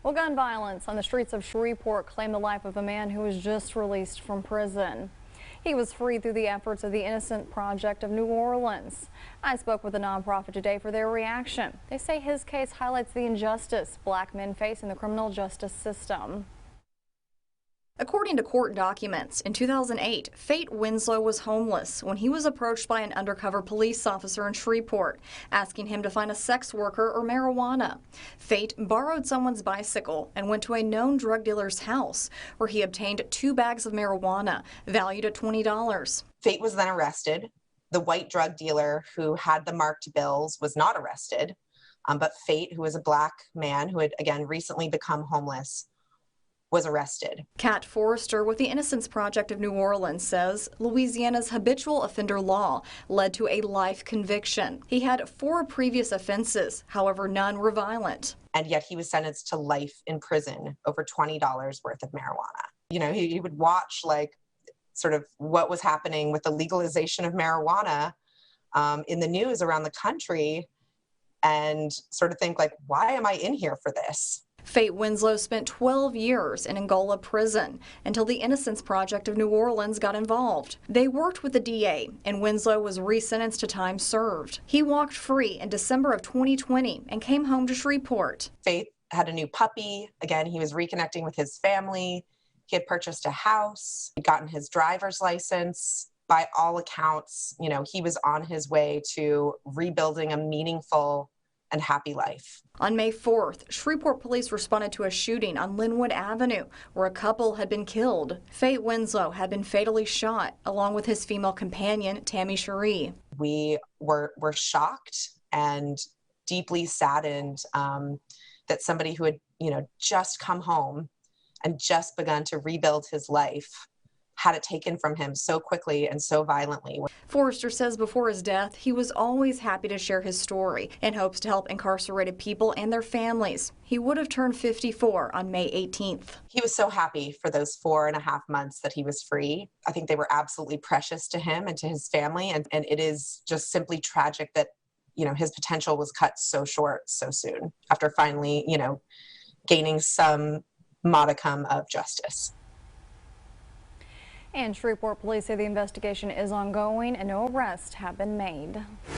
Well, gun violence on the streets of Shreveport claimed the life of a man who was just released from prison. He was freed through the efforts of the Innocent Project of New Orleans. I spoke with a nonprofit today for their reaction. They say his case highlights the injustice black men face in the criminal justice system. According to court documents, in 2008, Fate Winslow was homeless when he was approached by an undercover police officer in Shreveport, asking him to find a sex worker or marijuana. Fate borrowed someone's bicycle and went to a known drug dealer's house, where he obtained 2 bags of marijuana, valued at $20. Fate was then arrested. The white drug dealer who had the marked bills was not arrested, but Fate, who was a black man who had, again, recently become homeless, was arrested. Kat Forrester with the Innocence Project of New Orleans says Louisiana's habitual offender law led to a life conviction. He had 4 previous offenses, however, none were violent. And yet he was sentenced to life in prison over $20 worth of marijuana. You know, he would watch sort of what was happening with the legalization of marijuana in the news around the country and sort of think why am I in here for this? Fate Winslow spent 12 years in Angola prison until the Innocence Project of New Orleans got involved. They worked with the DA, and Winslow was resentenced to time served. He walked free in December of 2020 and came home to Shreveport. Fate had a new puppy. Again, he was reconnecting with his family. He had purchased a house. He'd gotten his driver's license. By all accounts, you know, he was on his way to rebuilding a meaningful and happy life. On May 4th, Shreveport police responded to a shooting on Linwood Avenue where a couple had been killed. Fate Winslow had been fatally shot along with his female companion, Tammy Cherie. We were shocked and deeply saddened that somebody who had, just come home and just begun to rebuild his life had it taken from him so quickly and so violently. Forrester says before his death, he was always happy to share his story and hopes to help incarcerated people and their families. He would have turned 54 on May 18th. He was so happy for those 4.5 months that he was free. I think they were absolutely precious to him and to his family. And it is just simply tragic that, his potential was cut so short so soon after finally, gaining some modicum of justice. And Shreveport police say the investigation is ongoing and no arrests have been made.